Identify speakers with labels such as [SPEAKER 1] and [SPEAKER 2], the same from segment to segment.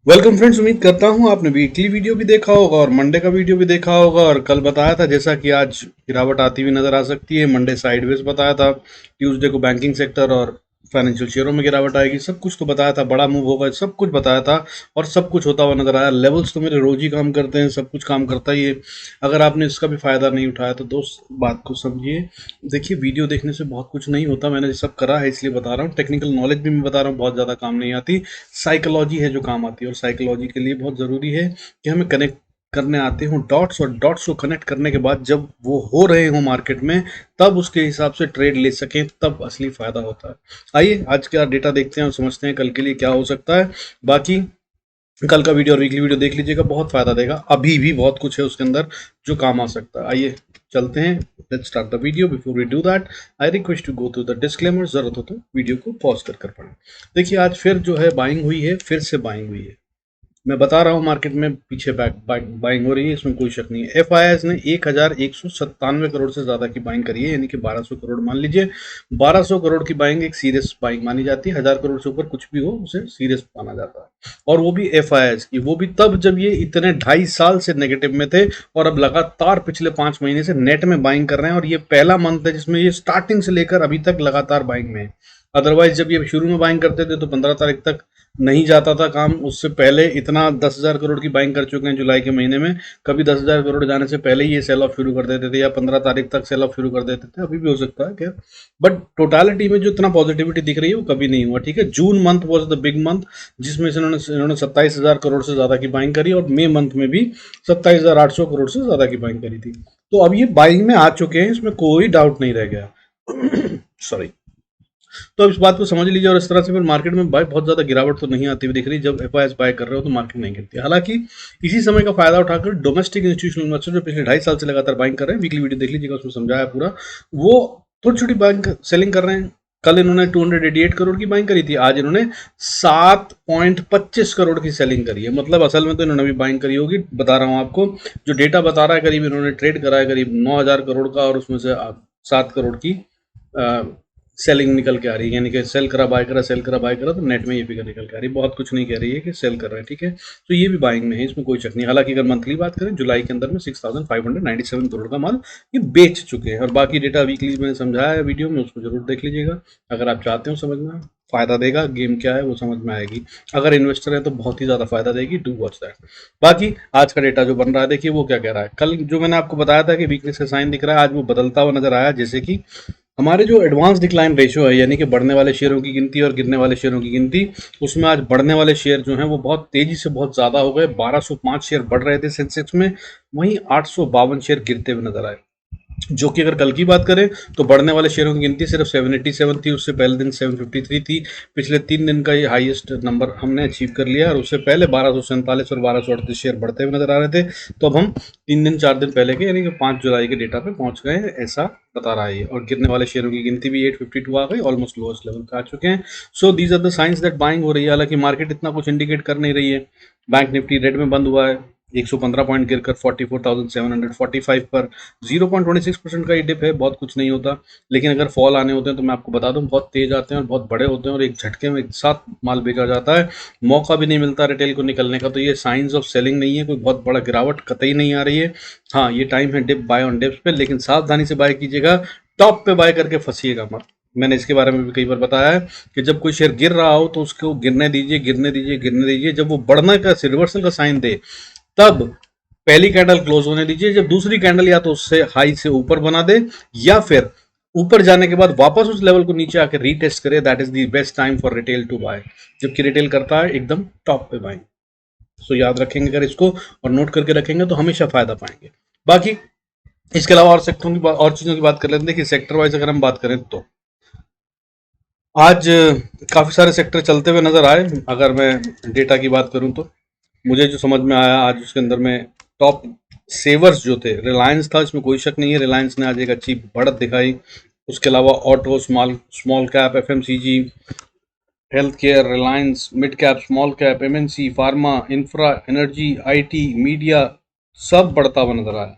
[SPEAKER 1] Welcome friends, उम्मीद करता हूँ आपने वीकली वीडियो भी देखा होगा और मंडे का वीडियो भी देखा होगा। और कल बताया था जैसा कि आज गिरावट आती हुई नजर आ सकती है। मंडे साइडवेज बताया था, ट्यूसडे को बैंकिंग सेक्टर और फाइनेंशियल शेयरों में गिरावट आएगी। सब कुछ तो बताया था, बड़ा मूव होगा, सब कुछ बताया था और सब कुछ होता हुआ नजर आया। लेवल्स तो मेरे रोज ही काम करते हैं, सब कुछ काम करता ही है। अगर आपने इसका भी फायदा नहीं उठाया तो दोस्त बात को समझिए। देखिए, वीडियो देखने से बहुत कुछ नहीं होता, मैंने ये सब करा है इसलिए बता रहा हूँ। टेक्निकल नॉलेज भी मैं बता रहा हूँ, बहुत ज़्यादा काम नहीं आती। साइकोलॉजी है जो काम आती है, और साइकोलॉजी के लिए बहुत ज़रूरी है कि हमें कनेक्ट करने आते हों डॉट्स, और डॉट्स को कनेक्ट करने के बाद जब वो हो रहे हों मार्केट में, तब उसके हिसाब से ट्रेड ले सकें, तब असली फायदा होता है। आइए आज का डेटा देखते हैं और समझते हैं कल के लिए क्या हो सकता है। बाकी कल का वीडियो और वीकली वीडियो देख लीजिएगा, बहुत फायदा देगा। अभी भी बहुत कुछ है उसके अंदर जो काम आ सकता है। आइए चलते हैं, let's start the video. Before we do that, I request to go through the disclaimer. जरूरत हो तो वीडियो को पॉज कर पढ़ें। देखिए, आज फिर जो है बाइंग हुई है, फिर से बाइंग हुई है। मैं बता रहा हूँ मार्केट में पीछे बाइंग हो रही है, इसमें कोई शक नहीं है। एफ ने 1197 करोड़ से ज़्यादा की बाइंग करी है, यानी कि 1200 करोड़ मान लीजिए। 1200 करोड़ की बाइंग एक सीरियस बाइंग मानी जाती है। 1000 करोड़ से ऊपर कुछ भी हो उसे सीरियस माना जाता है, और वो भी एफ की, वो भी तब जब ये इतने 2.5 साल से नेगेटिव में थे और अब लगातार पिछले 5 महीने से नेट में बाइंग कर रहे हैं। और ये पहला मंथ है जिसमें ये स्टार्टिंग से लेकर अभी तक लगातार बाइंग में है। अदरवाइज जब ये शुरू में बाइंग करते थे तो 15 तारीख तक नहीं जाता था काम। उससे पहले इतना 10,000 करोड़ की बाइंग कर चुके हैं जुलाई के महीने में। कभी 10,000 करोड़ जाने से पहले ही ये सेल ऑफ शुरू कर देते थे, या 15 तारीख तक सेल ऑफ शुरू कर देते थे। अभी भी हो सकता है क्या, बट टोटालिटी में जो इतना पॉजिटिविटी दिख रही है वो कभी नहीं हुआ। ठीक है, June month was the big month जिसमें से इन्होंने 27,000 करोड़ से ज्यादा की बाइंग करी, और मई मंथ में भी 27,800 करोड़ से ज्यादा की बाइंग करी थी। तो अब ये बाइंग में आ चुके हैं, इसमें कोई डाउट नहीं रह गया। सॉरी। तो अब इस बात को समझ लीजिए, और इस तरह से फिर मार्केट में बाय बहुत ज्यादा गिरावट तो नहीं आती हुई दिख रही। जब एफ बाय कर रहे हो तो मार्केट नहीं गिरती। हालांकि इसी समय का फायदा उठाकर डोमेस्टिक इंस्टीट्यूशनल इन्वेस्टर जो पिछले 2.5 साल से लगातार बाइंग कर रहे हैं, वीकली वीडियो देख लीजिएगा, उसमें समझाया पूरा, वो थोड़ी छोटी बाइंग सेलिंग कर रहे हैं। कल इन्होंने 288 करोड़ की बाइंग करी थी, आज इन्होंने 7.25 करोड़ की सेलिंग करी है। मतलब असल में तो इन्होंने भी बाइंग करी होगी, बता रहा हूँ आपको। जो डेटा बता रहा है, करीब इन्होंने ट्रेड करा है करीब 9,000 करोड़ का, और उसमें से 7 करोड़ की सेलिंग निकल के आ रही है। यानी कि सेल करा बाय करा, सेल करा बाय करा, तो नेट में ये फिगर निकल के आ रही है। बहुत कुछ नहीं कह रही है कि सेल कर रहा है। ठीक है, तो ये भी बाइंग में है, इसमें कोई शक नहीं। हालांकि अगर मंथली बात करें, जुलाई के अंदर में 6,597 करोड़ का माल ये बेच चुके हैं। और बाकी डेटा वीकली मैंने समझाया है वीडियो में, उसको जरूर देख लीजिएगा अगर आप चाहते हो समझना। फायदा देगा, गेम क्या है वो समझ में आएगी। अगर इन्वेस्टर है तो बहुत ही ज्यादा फायदा देगी, डू वॉच दैट। बाकी आज का डेटा जो बन रहा है, देखिए वो क्या कह रहा है। कल जो मैंने आपको बताया था कि वीकनेस का साइन दिख रहा है, आज वो बदलता हुआ नजर आया। जैसे कि हमारे जो एडवांस डिक्लाइन रेशियो है, यानी कि बढ़ने वाले शेयरों की गिनती और गिरने वाले शेयरों की गिनती, उसमें आज बढ़ने वाले शेयर जो हैं वो बहुत तेजी से बहुत ज़्यादा हो गए। 1205 शेयर बढ़ रहे थे सेंसेक्स में, वहीं 852 शेयर गिरते हुए नजर आए। जो कि अगर कल की बात करें तो बढ़ने वाले शेयरों की गिनती सिर्फ 787 थी, उससे पहले दिन 753 थी। पिछले 3 दिन का ये हाईएस्ट नंबर हमने अचीव कर लिया, और उससे पहले 1247 और 1238 शेयर बढ़ते हुए नजर आ रहे थे। तो अब हम 3 दिन 4 दिन पहले के, यानी कि 5 जुलाई के डेटा पे पहुंच गए हैं, ऐसा बता रहा है ये। और गिरने वाले शेयरों की गिनती भी 852 आ गई, ऑलमोस्ट लोएस्ट लेवल पे आ चुके हैं। So these are the signs that buying हो रही है। हालांकि मार्केट इतना कुछ इंडिकेट कर नहीं रही है। बैंक निफ्टी रेड में बंद हुआ है, 115 पॉइंट गिरकर 44,745 पर। 0.26% का ये डिप है, बहुत कुछ नहीं होता। लेकिन अगर फॉल आने होते हैं तो मैं आपको बता दूं, बहुत तेज आते हैं और बहुत बड़े होते हैं, और एक झटके में एक साथ माल बेचा जाता है। मौका भी नहीं मिलता रिटेल को निकलने का। तो ये साइंस ऑफ सेलिंग नहीं है, कोई बहुत बड़ा गिरावट कतई नहीं आ रही है। हाँ, ये टाइम है डिप बाय ऑन डिप्स पे, लेकिन सावधानी से बाय कीजिएगा, टॉप पे बाय करके फंसिएगा मत। मैंने इसके बारे में भी कई बार बताया है कि जब कोई शेयर गिर रहा हो तो उसको गिरने दीजिए, गिरने दीजिए, गिरने दीजिए। जब वो बढ़ने का रिवर्सल का साइन दे, तब पहली कैंडल क्लोज होने दीजिए। जब दूसरी कैंडल या तो उससे हाई से ऊपर बना दे, या फिर ऊपर जाने के बाद वापस उस लेवल को नीचे आकर रीटेस्ट करे, that is the best time for retail to buy. जबकि रिटेल करता है एकदम टॉप पे बाय। सो याद रखेंगे अगर इसको, और नोट करके रखेंगे, तो हमेशा फायदा पाएंगे। बाकी इसके अलावा और सेक्टरों की और चीजों की बात कर लेते हैं। देखिए, सेक्टर वाइज अगर हम बात करें तो आज काफी सारे सेक्टर चलते हुए नजर आए। अगर मैं डेटा की बात करूं तो मुझे जो समझ में आया आज, उसके अंदर में टॉप सेवर्स जो थे, रिलायंस था, इसमें कोई शक नहीं है। रिलायंस ने आज एक अच्छी बढ़त दिखाई। उसके अलावा auto, small small cap, FMCG, health care, Reliance, mid cap, small cap, MNC, pharma, infra, energy, IT, media, सब बढ़ता हुआ नजर आया।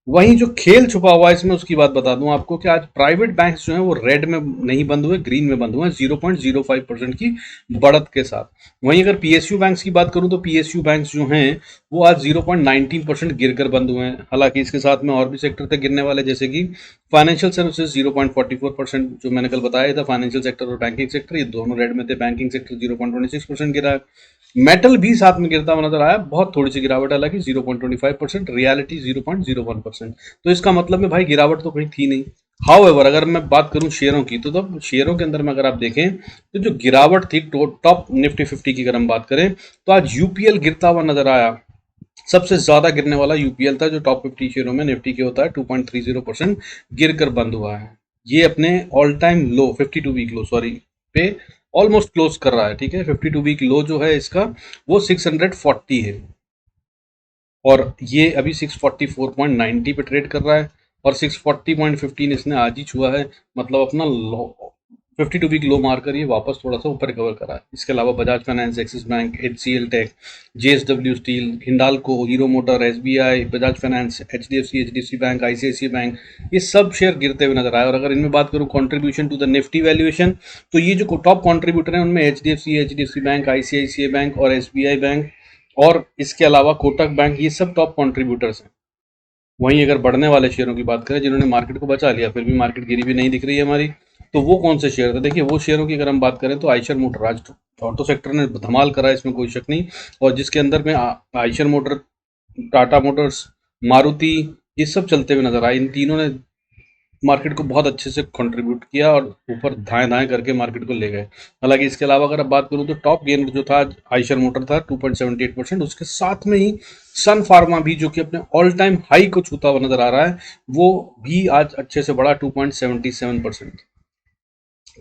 [SPEAKER 1] वहीं जो खेल छुपा हुआ है इसमें उसकी बात बता दूं आपको कि आज प्राइवेट बैंक्स जो हैं वो रेड में नहीं बंद हुए, ग्रीन में बंद हुए हैं 0.05% की बढ़त के साथ। वहीं अगर पीएसयू बैंक्स की बात करूं तो पीएसयू बैंक्स जो हैं वो आज 0.19% गिरकर बंद हुए हैं। हालांकि इसके साथ में और भी सेक्टर थे गिरने वाले, जैसे कि फाइनेंशियल सर्विसेज 0.44%, जो मैंने कल बताया था, फाइनेंशियल सेक्टर और बैंकिंग सेक्टर ये दोनों रेड में थे। बैंकिंग सेक्टर 0.26% गिरा है। मेटल भी साथ में गिरता हुआ नजर आया, बहुत थोड़ी सी गिरावट, हालांकि 0.25%, रियलिटी 0.01%। तो इसका मतलब है भाई गिरावट तो कहीं थी नहीं। हाउएवर अगर मैं बात करूं शेयरों की, तो तब शेयरों के अंदर में अगर आप देखें तो जो गिरावट थी टॉप निफ्टी 50 की अगर हम बात करें तो आज यूपीएल गिरता हुआ नजर आया। सबसे ज्यादा गिरने वाला यूपीएल था, जो टॉप 50 शेयरों में निफ्टी के होता है। 2.30% गिरकर बंद हुआ है। ये अपने ऑल टाइम लो 52 वीक लो सॉरी पे ऑलमोस्ट क्लोज कर रहा है। ठीक है, 52 वीक लो जो है इसका वो 640 है, और ये अभी 644.90 पे ट्रेड कर रहा है, और 640.15 इसने आज ही छुआ है। मतलब अपना लो 52 वीक लो मारकर ये वापस थोड़ा सा ऊपर रिकवर करा है। इसके अलावा Bajaj finance, Axis Bank, HCL Tech, JSW Steel, Hindalco, Hero Motor, SBI, Bajaj finance, HDFC Bank, ICICI Bank, ये सब शेयर गिरते हुए नजर आए। और अगर इनमें बात करूं contribution to the Nifty valuation, तो ये जो टॉप कंट्रीब्यूटर हैं उनमें एचडीएफसी बैंक, आईसीआईसीआई बैंक और एसबीआई बैंक, और इसके अलावा कोटक बैंक, ये सब टॉप कंट्रीब्यूटर्स हैं। वहीं अगर बढ़ने वाले शेयरों की बात करें जिन्होंने मार्केट को बचा लिया, फिर भी मार्केट गिरी भी नहीं दिख रही है हमारी, तो वो कौन से शेयर थे? देखिए, वो शेयरों की अगर हम बात करें तो आयशर मोटर, आज ऑटो सेक्टर ने धमाल करा है, इसमें कोई शक नहीं। और जिसके अंदर में आयशर मोटर, टाटा मोटर्स, मारुति, ये सब चलते हुए नजर आए। इन तीनों ने मार्केट को बहुत अच्छे से कंट्रीब्यूट किया और ऊपर धाएं धाएं करके मार्केट को ले गए। हालांकि इसके अलावा अगर आप बात करूं तो टॉप गेनर जो था आयशर मोटर था 2.78%। उसके साथ में ही सन फार्मा भी, जो कि अपने ऑल टाइम हाई को छूता हुआ नजर आ रहा है, वो भी आज अच्छे से बढ़ा 2.77%।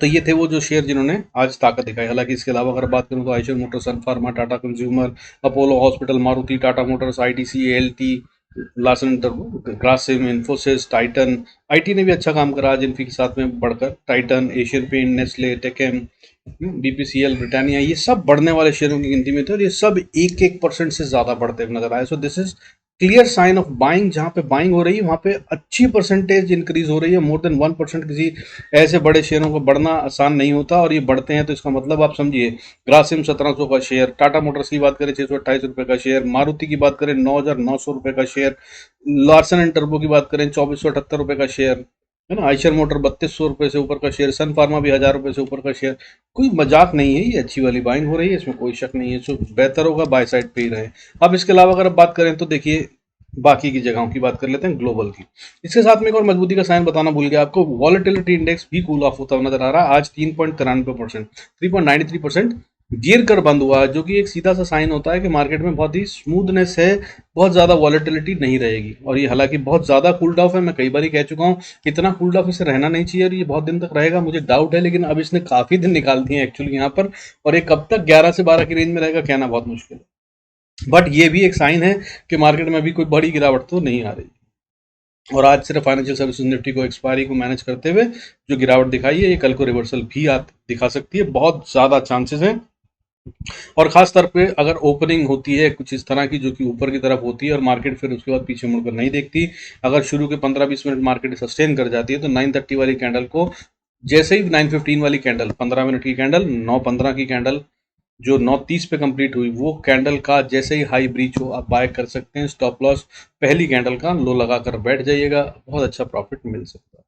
[SPEAKER 1] तो ये थे वो जो शेयर जिन्होंने आज ताकत दिखाई। हालांकि इसके अलावा अगर बात करूं तो Eicher Motor, Sun Pharma, Tata Consumer, Apollo Hospital, Maruti, Tata Motors, ITC, ALT, Larsen Grasim, Infosys, Titan, IT ने भी अच्छा काम करा आज इन्फी के साथ में बढ़कर, टाइटन, एशियन पेंट, नेस्ले, टेकेम, बीपीसीएल, ब्रिटानिया, ये सब बढ़ने वाले शेयरों की गिनती में थे, और ये सब 1% से ज्यादा बढ़ते हुए नजर आए। So this is clear sign of buying. जहां पे बाइंग हो रही है वहां पे अच्छी परसेंटेज इंक्रीज हो रही है। मोर देन 1% किसी ऐसे बड़े शेयरों का बढ़ना आसान नहीं होता, और ये बढ़ते हैं तो इसका मतलब आप समझिए, ग्रासिम 1700 का शेयर, टाटा मोटर्स की बात करें 628 रुपए का शेयर, मारुति की बात करें 9,900 रुपए का शेयर, लार्सन एंड टर्बो की बात करें 2478 रुपए का शेयर, है ना, आयशर मोटर 3200 रुपए से ऊपर का शेयर, सन फार्मा भी 1000 रुपए से ऊपर का शेयर। कोई मजाक नहीं है, ये अच्छी वाली बाइंग हो रही है, इसमें कोई शक नहीं है। सो बेहतर होगा बाय साइड पे ही रहे। अब इसके अलावा अगर आप बात करें तो देखिए, बाकी की जगहों की बात कर लेते हैं, ग्लोबल की। इसके साथ में एक और मजबूती का साइन बताना भूल गया आपको, वॉलेटिलिटी इंडेक्स भी कूल ऑफ होता हुआ नजर आ रहा है। आज 3.93%, 3.93% गिर कर बंद हुआ है, जो कि एक सीधा सा साइन होता है कि मार्केट में बहुत ही स्मूथनेस है, बहुत ज्यादा वॉलेटिलिटी नहीं रहेगी। और ये हालांकि बहुत ज्यादा कूल्ड ऑफ है, मैं कई बार कह चुका हूँ, इतना कूल्ड ऑफ इसे रहना नहीं चाहिए, और ये बहुत दिन तक रहेगा मुझे डाउट है। लेकिन अब इसने काफी दिन निकाल दिए एक्चुअली यहाँ पर, और ये कब तक 11 से 12 की रेंज में रहेगा कहना बहुत मुश्किल है। बट ये भी एक साइन है कि मार्केट में अभी कोई बड़ी गिरावट तो नहीं आ रही। और आज सिर्फ फाइनेंशियल सर्विसेज निफ्टी को एक्सपायरी को मैनेज करते हुए जो गिरावट दिखाई है, ये कल को रिवर्सल भी दिखा सकती है, बहुत ज्यादा चांसेस हैं। और खास तौर पे अगर ओपनिंग होती है कुछ इस तरह की जो कि ऊपर की तरफ होती है, और मार्केट फिर उसके बाद पीछे मुड़कर नहीं देखती, अगर शुरू के 15-20 मिनट मार्केट सस्टेन कर जाती है, तो 930 वाली कैंडल को, जैसे ही 915 वाली कैंडल, 15 मिनट की कैंडल, 9:15 की कैंडल जो 9:30 पे कंप्लीट हुई, वो कैंडल का जैसे ही हाई ब्रीच हो आप बाय कर सकते हैं। स्टॉप लॉस पहली कैंडल का लो लगाकर बैठ जाइएगा, बहुत अच्छा प्रॉफिट मिल सकता है।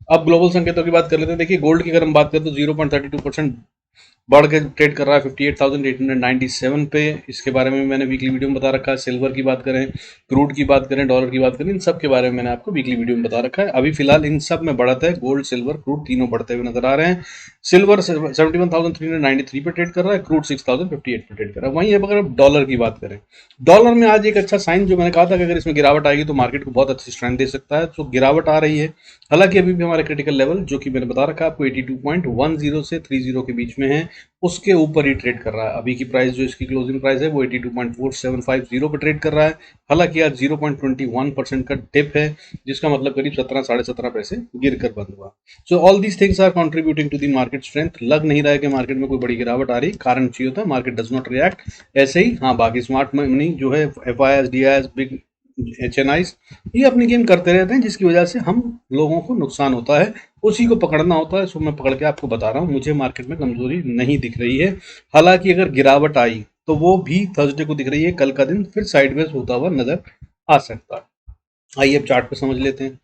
[SPEAKER 1] अब ग्लोबल संकेतों की बात कर लेते हैं। देखिए, गोल्ड की अगर हम बात करें तो 0.32% बढ़ के ट्रेड कर रहा है 58,897 पे। इसके बारे में मैंने वीकली वीडियो में बता रखा है। सिल्वर की बात करें, क्रूड की बात करें, डॉलर की बात करें, इन सब के बारे में मैंने आपको वीकली वीडियो में बता रखा है। अभी फिलहाल इन सब में बढ़त है, गोल्ड, सिल्वर, क्रूड तीनों बढ़ते हुए नजर आ रहे हैं। सिल्वर 71,393 पे ट्रेड कर रहा है, क्रूड 6,058 पे ट्रेड कर रहा है। वहीं अब अगर डॉलर की बात करें, डॉलर में आज एक अच्छा साइन, जो मैंने कहा था कि अगर इसमें गिरावट आएगी तो मार्केट को बहुत अच्छी स्ट्रेंथ दे सकता है, तो गिरावट आ रही है। हालांकि अभी भी हमारे क्रिटिकल लेवल, जो कि मैंने बता रखा है आपको, 82.10 से 30 के बीच में है, उसके ऊपर ही ट्रेड कर रहा है। अभी की प्राइस जो इसकी क्लोजिंग प्राइस है वो 82.4750 पे ट्रेड कर रहा है। हालांकि आज 0.21% का डिप है, जिसका मतलब करीब 17 साढ़े 17 पैसे गिर कर बंद हुआ। So all these things are contributing to the market strength. लग नहीं रहा है कि मार्केट में कोई बड़ी गिरावट आ रही, कारण चाहिए होता है, मार्केट डज नॉट रिएक्ट ऐसे ही। हाँ, बाकी स्मार्ट मनी जो है, F I S, D I S, big HNIs, ये अपनी गेम करते रहते हैं, जिसकी वजह से हम लोगों को नुकसान होता है। उसी को पकड़ना होता है। सो मैं पकड़ के आपको बता रहा हूँ, मुझे मार्केट में कमजोरी नहीं दिख रही है। हालांकि अगर गिरावट आई तो वो भी थर्सडे को दिख रही है। कल का दिन फिर साइडवेज होता हुआ नजर आ सकता है। आइए अब चार्ट पे समझ लेते हैं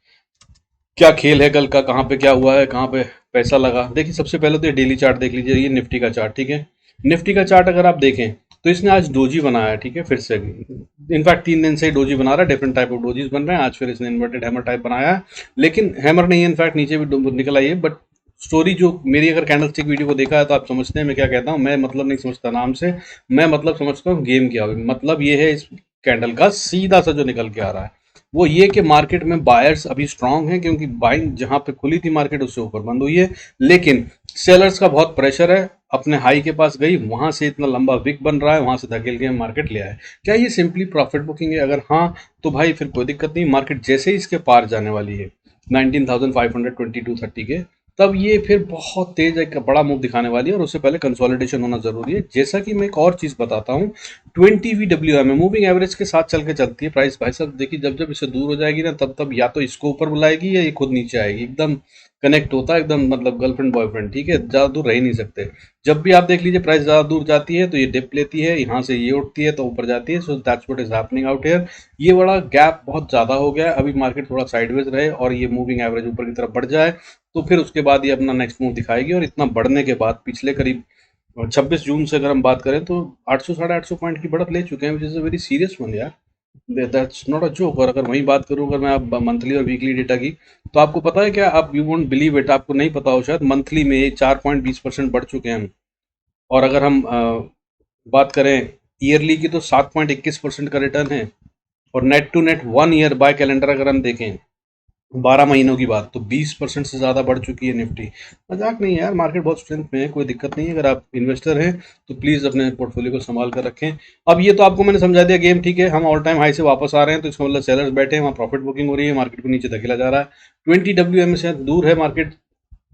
[SPEAKER 1] क्या खेल है कल का, कहाँ पे क्या हुआ है, कहाँ पे पैसा लगा। देखिए सबसे पहले तो ये डेली चार्ट देख लीजिए, ये निफ्टी का चार्ट, ठीक है। निफ्टी का चार्ट अगर आप देखें तो इसने आज डोजी बनाया है, ठीक है, फिर से। इनफैक्ट 3 दिन से ही डोजी बना रहा है, डिफरेंट टाइप ऑफ डोजीज बन रहे हैं। आज फिर इसने इन्वर्टेड हैमर टाइप बनाया है, लेकिन हैमर नहीं है, इनफैक्ट नीचे भी निकल आई है। बट स्टोरी जो मेरी, अगर कैंडलस्टिक वीडियो को देखा है तो आप समझते हैं मैं क्या कहता हूँ। मैं मतलब नहीं समझता नाम से, मैं मतलब समझता हूँ गेम क्या हुई। मतलब ये है इस कैंडल का सीधा सा जो निकल के आ रहा है, वो ये कि मार्केट में बायर्स अभी स्ट्रांग हैं, क्योंकि बाइंग जहां पे खुली थी मार्केट उससे ऊपर बंद हुई है। लेकिन सेलर्स का बहुत प्रेशर है, अपने हाई के पास गई, वहां से इतना लंबा विक बन रहा है, वहां से धकेल के मार्केट ले आए। क्या ये सिंपली प्रॉफिट बुकिंग है? अगर हाँ तो भाई फिर कोई दिक्कत नहीं। मार्केट जैसे ही इसके पार जाने वाली है 19,522.30 के, तब ये फिर बहुत तेज एक बड़ा मूव दिखाने वाली है, और उससे पहले कंसोलिडेशन होना जरूरी है। जैसा कि मैं एक और चीज बताता हूँ, 20 VWM है, मूविंग एवरेज के साथ चल के चलती है प्राइस। भाई साहब देखिए, जब जब इससे दूर हो जाएगी ना, तब तब या तो इसको ऊपर बुलाएगी या ये खुद नीचे आएगी। एकदम कनेक्ट होता है, एकदम मतलब गर्लफ्रेंड बॉयफ्रेंड, ठीक है, ज्यादा दूर रह ही नहीं सकते। जब भी आप देख लीजिए प्राइस ज्यादा दूर जाती है तो ये डिप लेती है, यहाँ से ये उठती है तो ऊपर जाती है। So that's what is happening out here. ये बड़ा गैप बहुत ज्यादा हो गया है। अभी मार्केट थोड़ा साइडवेज रहे और ये मूविंग एवरेज ऊपर की तरफ बढ़ जाए, तो फिर उसके बाद ये अपना नेक्स्ट मूव दिखाएगी। और इतना बढ़ने के बाद पिछले करीब 26 जून से अगर हम बात करें तो 800 साढ़े 800 पॉइंट की बढ़त ले चुके हैं, which is a very serious one यार। That's not a joke. और अगर वही बात करूं, अगर मैं आप मंथली और वीकली डेटा की, तो आपको पता है क्या, आप यू वोंट बिलीव इट, आपको नहीं पता हो शायद, मंथली में ये 4.20% बढ़ चुके हैं हम। और अगर हम बात करें ईयरली की, तो 7.21% का रिटर्न है। और net to net 1 year by calendar अगर हम देखें, 12 महीनों की बात, तो 20% से ज़्यादा बढ़ चुकी है निफ्टी। मजाक नहीं है यार, मार्केट बहुत स्ट्रेंथ में है, कोई दिक्कत नहीं है। अगर आप इन्वेस्टर हैं तो प्लीज़ अपने पोर्टफोलियो को संभाल कर रखें। अब ये तो आपको मैंने समझा दिया गेम, ठीक है। हम ऑल टाइम हाई से वापस आ रहे हैं, तो इसका मतलब सेलर्स बैठे हैं, वहाँ प्रॉफिट बुकिंग हो रही है, मार्केट को नीचे धकेला जा रहा है। 20 WM से दूर है मार्केट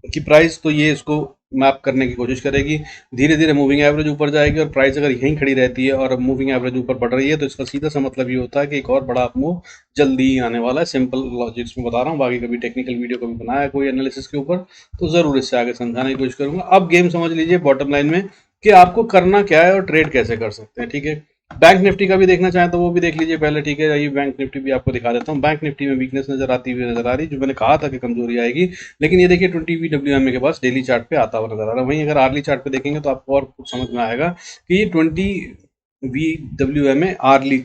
[SPEAKER 1] की प्राइस, तो ये इसको मैप करने की कोशिश करेगी। धीरे धीरे मूविंग एवरेज ऊपर जाएगी, और प्राइस अगर यहीं खड़ी रहती है और मूविंग एवरेज ऊपर बढ़ रही है, तो इसका सीधा सा मतलब ये होता है कि एक और बड़ा मूव जल्दी ही आने वाला है। सिंपल लॉजिक्स में बता रहा हूँ, बाकी कभी टेक्निकल वीडियो कभी बनाया है कोई एनालिसिस के ऊपर तो ज़रूर इससे आगे समझाने की कोशिश करूंगा। अब गेम समझ लीजिए बॉटम लाइन में कि आपको करना क्या है और ट्रेड कैसे कर सकते हैं, ठीक है। बैंक निफ्टी का भी देखना चाहें तो वो भी देख लीजिए पहले, ठीक है। ये बैंक निफ्टी भी आपको दिखा देता हूँ। बैंक निफ्टी में वीकनेस नजर आती हुई नजर आ रही, जो मैंने कहा था कि कमजोरी आएगी। लेकिन ये देखिए 20 VWM के पास डेली चार्ट पे आता हुआ नजर आ रहा है। वहीं अगर आर्ली चार्ट पे देखेंगे तो आपको और कुछ समझ में आएगा कि ये 20 VWM में आर्ली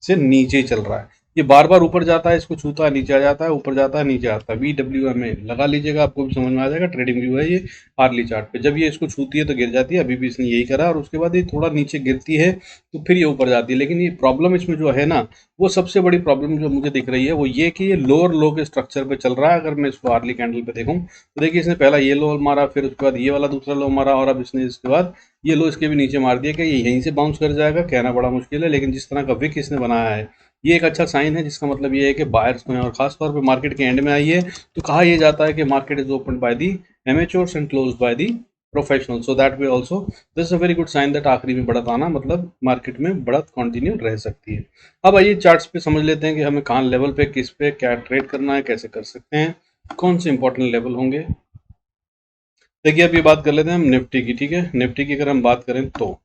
[SPEAKER 1] से नीचे ही चल रहा है। ये बार बार ऊपर जाता है, इसको छूता है, नीचे आ जाता है, ऊपर जाता है, नीचे आता है। VWM में लगा लीजिएगा, आपको भी समझ में आ जाएगा। ट्रेडिंग व्यू है ये आर्ली चार्ट पे। जब ये इसको छूती है तो गिर जाती है, अभी भी इसने यही करा, और उसके बाद ये थोड़ा नीचे गिरती है तो फिर ये ऊपर जाती है। लेकिन ये प्रॉब्लम इसमें जो है ना, वो सबसे बड़ी प्रॉब्लम जो मुझे दिख रही है वो ये कि ये लोअर लो के स्ट्रक्चर पे चल रहा है। अगर मैं इसको आर्ली कैंडल पे देखूं तो देखिए, इसने पहला ये लो मारा, फिर उसके बाद ये वाला दूसरा लो मारा, और अब इसने इसके बाद ये लो इसके भी नीचे मार दिया। कि ये यहीं से बाउंस कर जाएगा कहना बड़ा मुश्किल है, लेकिन जिस तरह का विक इसने बनाया है, ये एक अच्छा साइन है, जिसका मतलब ये है कि बायर्स में, और खास तौर पे मार्केट के एंड में आई है, तो कहा यह जाता है कि market is open by the amateurs and close by the professional. So that way also this is a very good sign that आखिरी में बढ़त आना मतलब मार्केट में बढ़त कंटिन्यू रह सकती है। अब आइए चार्ट्स पे समझ लेते हैं कि हमें कहाँ लेवल पे, किस पे क्या ट्रेड करना है, कैसे कर सकते हैं, कौन से इंपॉर्टेंट लेवल होंगे। देखिए अब ये बात कर लेते हैं हम निफ्टी की, ठीक है। निफ्टी की अगर हम बात करें तो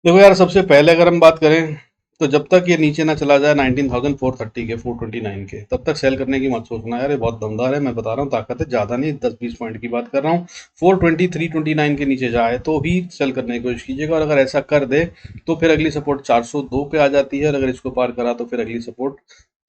[SPEAKER 1] देखो यार, सबसे पहले अगर हम बात करें तो जब तक ये नीचे ना चला जाए 19,430 के, 429 के, तब तक सेल करने की मत सोचना यार। ये बहुत दमदार है, मैं बता रहा हूँ, ताकत है, ज़्यादा नहीं, 10-20 पॉइंट की बात कर रहा हूँ। 423-29 के नीचे जाए तो भी सेल करने की कोशिश कीजिएगा, और अगर ऐसा कर दे तो फिर अगली सपोर्ट 402 पे आ जाती है, और अगर इसको पार करा तो फिर अगली सपोर्ट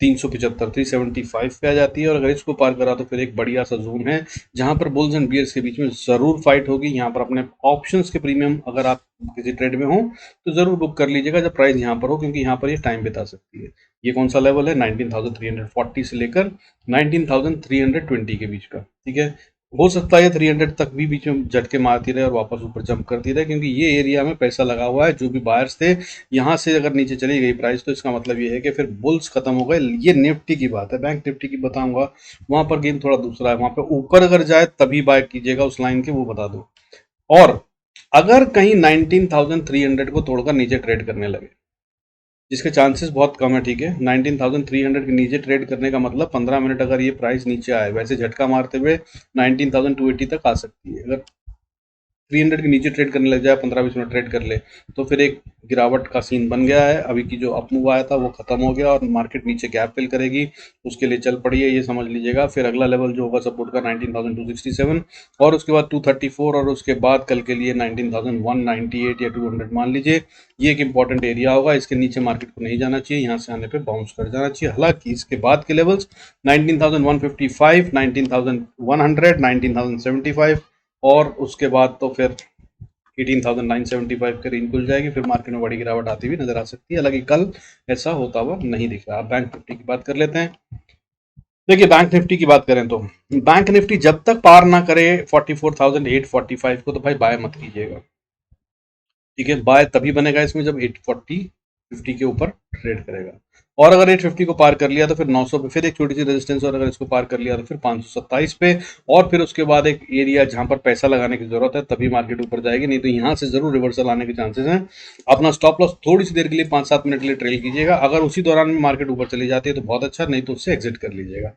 [SPEAKER 1] 375 375 पे आ जाती है, और अगर इसको पार करा तो फिर एक बढ़िया सा जोन है जहां पर बुल्स एंड बियर्स के बीच में जरूर फाइट होगी। यहाँ पर अपने ऑप्शंस के प्रीमियम अगर आप किसी ट्रेड में हो तो जरूर बुक कर लीजिएगा जब प्राइस यहाँ पर हो, क्योंकि यहाँ पर ये टाइम बिता सकती है। ये कौन सा लेवल है, 19,340 से लेकर 19,320 के बीच का, ठीक है। हो सकता है ये 300 तक भी बीच में झटके मारती रहे और वापस ऊपर जंप करती रहे, क्योंकि ये एरिया में पैसा लगा हुआ है। जो भी बायर्स थे, यहाँ से अगर नीचे चली गई प्राइस तो इसका मतलब ये है कि फिर बुल्स खत्म हो गए। ये निफ्टी की बात है। बैंक निफ्टी की बताऊंगा, वहां पर गेम थोड़ा दूसरा है। वहां पर ऊपर अगर जाए तभी बाय कीजिएगा उस लाइन के, वो बता दो। और अगर कहीं 19,300 को तोड़कर नीचे ट्रेड करने लगे जिसके चांसेस बहुत कम है, ठीक है। 19,300 के नीचे ट्रेड करने का मतलब 15 मिनट अगर ये प्राइस नीचे आए, वैसे झटका मारते हुए 19,280 तक आ सकती है। अगर 300 के नीचे ट्रेड करने लग जाए, 15-20 मिनट ट्रेड कर ले, तो फिर एक गिरावट का सीन बन गया है। अभी की जो अप मूव आया था वो खत्म हो गया और मार्केट नीचे गैप फिल करेगी, उसके लिए चल पड़ी है, ये समझ लीजिएगा। फिर अगला लेवल जो होगा सपोर्ट का 19,267 और उसके बाद 234 और उसके बाद कल के लिए 19,198 या 200 मान लीजिए। ये एक इंपॉर्टेंट एरिया होगा, इसके नीचे मार्केट को नहीं जाना चाहिए, यहाँ से आने पे बाउंस कर जाना चाहिए। हालांकि इसके बाद के लेवल्स 19,155, 19,100, 19,075 और उसके बाद तो फिर 18,975 के रेंज खुल जाएगी। फिर मार्केट में बड़ी गिरावट आती हुई नजर आ सकती है। हालांकि कल ऐसा होता हुआ नहीं दिख रहा। अब बैंक निफ्टी की बात कर लेते हैं। देखिए, बैंक निफ्टी की बात करें तो बैंक निफ्टी जब तक पार ना करे 44,845 को, तो भाई बाय मत कीजिएगा, ठीक है। बाय तभी बनेगा इसमें जब 840 50 के ऊपर ट्रेड करेगा। और अगर 850 को पार कर लिया तो फिर 900 पे फिर एक छोटी सी रेजिस्टेंस, और अगर इसको पार कर लिया तो फिर 527 पे, और फिर उसके बाद एक एरिया जहां पर पैसा लगाने की जरूरत है, तभी मार्केट ऊपर जाएगी। नहीं तो यहां से जरूर रिवर्सल आने के चांसेस हैं। अपना स्टॉप लॉस थोड़ी सी देर के लिए 5-7 मिनट के लिए ट्रेल कीजिएगा। अगर उसी दौरान में मार्केट ऊपर चली जाती है तो बहुत अच्छा, नहीं तो उससे एग्जिट कर लीजिएगा।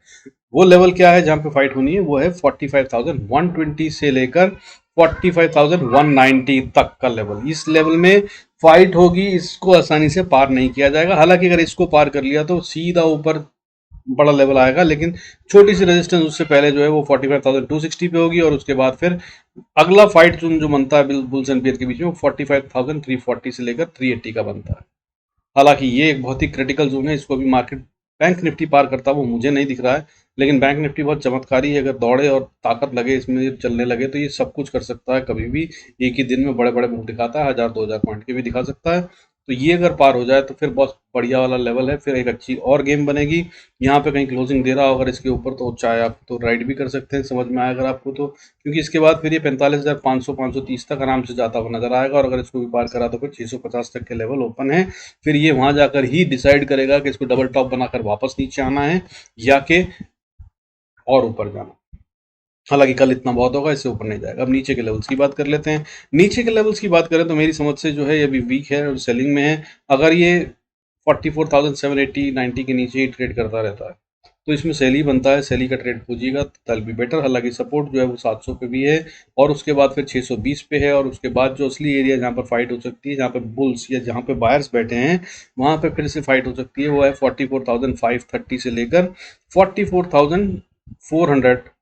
[SPEAKER 1] वो लेवल क्या है जहां पे फाइट होनी है, वो है 45,120 से लेकर 45,190 तक का लेवल। इस लेवल में फाइट होगी, इसको आसानी से पार नहीं किया जाएगा। हालांकि अगर इसको पार कर लिया तो सीधा ऊपर बड़ा लेवल आएगा, लेकिन छोटी सी रेजिस्टेंस उससे पहले जो है वो 45,260 पे होगी, और उसके बाद फिर अगला फाइट जो बनता है बुल्स एंड बियर के बीच में, वो 45,340 से लेकर 380 का बनता है। हालांकि ये एक बहुत ही क्रिटिकल जोन है, इसको भी मार्केट बैंक निफ्टी पार करता वो मुझे नहीं दिख रहा है। लेकिन बैंक निफ्टी बहुत चमत्कारी है, अगर दौड़े और ताकत लगे इसमें चलने लगे तो ये सब कुछ कर सकता है। कभी भी एक ही दिन में बड़े बड़े मूव दिखाता है, 1,000-2,000 पॉइंट के भी दिखा सकता है। तो ये अगर पार हो जाए तो फिर बहुत बढ़िया वाला लेवल है, फिर एक अच्छी और गेम बनेगी। यहाँ पे कहीं क्लोजिंग दे रहा हो अगर इसके ऊपर, तो चाहे आप तो राइड भी कर सकते हैं, समझ में आया अगर आपको तो। क्योंकि इसके बाद फिर ये 45,500 530 तक आराम से जाता हुआ नजर आएगा, और अगर इसको भी पार करा तो फिर 650 तक के लेवल ओपन है। फिर ये वहां जाकर ही डिसाइड करेगा कि इसको डबल टॉप बनाकर वापस नीचे आना है या कि और ऊपर जाना। हालांकि कल इतना बहुत होगा, इससे ऊपर नहीं जाएगा। अब नीचे के लेवल्स की बात कर लेते हैं। नीचे के लेवल्स की बात करें तो मेरी समझ से जो है ये अभी वीक है और सेलिंग में है। अगर ये 44,780-90 के नीचे ही ट्रेड करता रहता है तो इसमें सेल ही बनता है, सेल ही का ट्रेड पूजिएगा तो बी बेटर। हालांकि सपोर्ट जो है वो 700 पे भी है, और उसके बाद फिर 620 पे है, और उसके बाद जो असली एरिया जहाँ पर फाइट हो सकती है, जहाँ पे बुल्स या जहाँ पे बायर्स बैठे हैं, वहाँ पे फिर से फाइट हो सकती है, वो है 44,530 से लेकर 44,400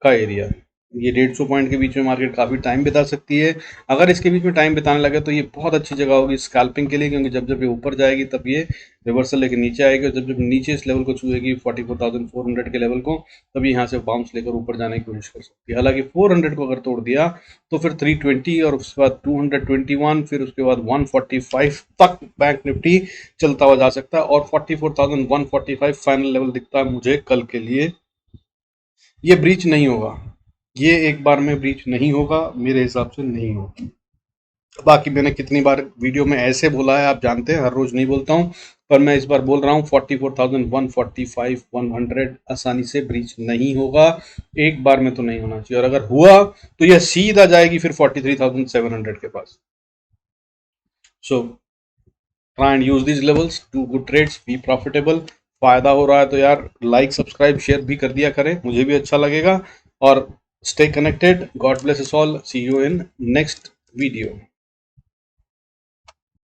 [SPEAKER 1] का एरिया। ये 150 पॉइंट के बीच में मार्केट काफ़ी टाइम बिता सकती है। अगर इसके बीच में टाइम बिताने लगे तो ये बहुत अच्छी जगह होगी स्कैल्पिंग के लिए, क्योंकि जब जब ये ऊपर जाएगी तब ये रिवर्सल लेकर नीचे आएगी, और जब जब नीचे इस लेवल को छुएगी 44,400 के लेवल को, तब यहाँ से बाउंस लेकर ऊपर जाने की कोशिश कर सकती है। हालांकि 400 को अगर तोड़ दिया तो फिर 320 और उसके बाद 221, फिर उसके बाद 145 तक बैंक निफ्टी चलता हुआ जा सकता है, और 44,145 फाइनल लेवल दिखता है मुझे कल के लिए। ये ब्रीच नहीं होगा, ये एक बार में ब्रीच नहीं होगा, मेरे हिसाब से नहीं होगा। बाकी मैंने कितनी बार वीडियो में ऐसे बोला है आप जानते हैं, हर रोज नहीं बोलता हूँ, पर मैं इस बार बोल रहा हूँ 44,145 100 आसानी से ब्रीच नहीं होगा, एक बार में तो नहीं होना चाहिए। और अगर हुआ तो यह सीधा जाएगी फिर 43,700 के पास। So try and use this levels, do good trades, be profitable. फायदा हो रहा है तो यार लाइक सब्सक्राइब शेयर भी कर दिया करें, मुझे भी अच्छा लगेगा। और stay connected, God bless us all, see you in next video.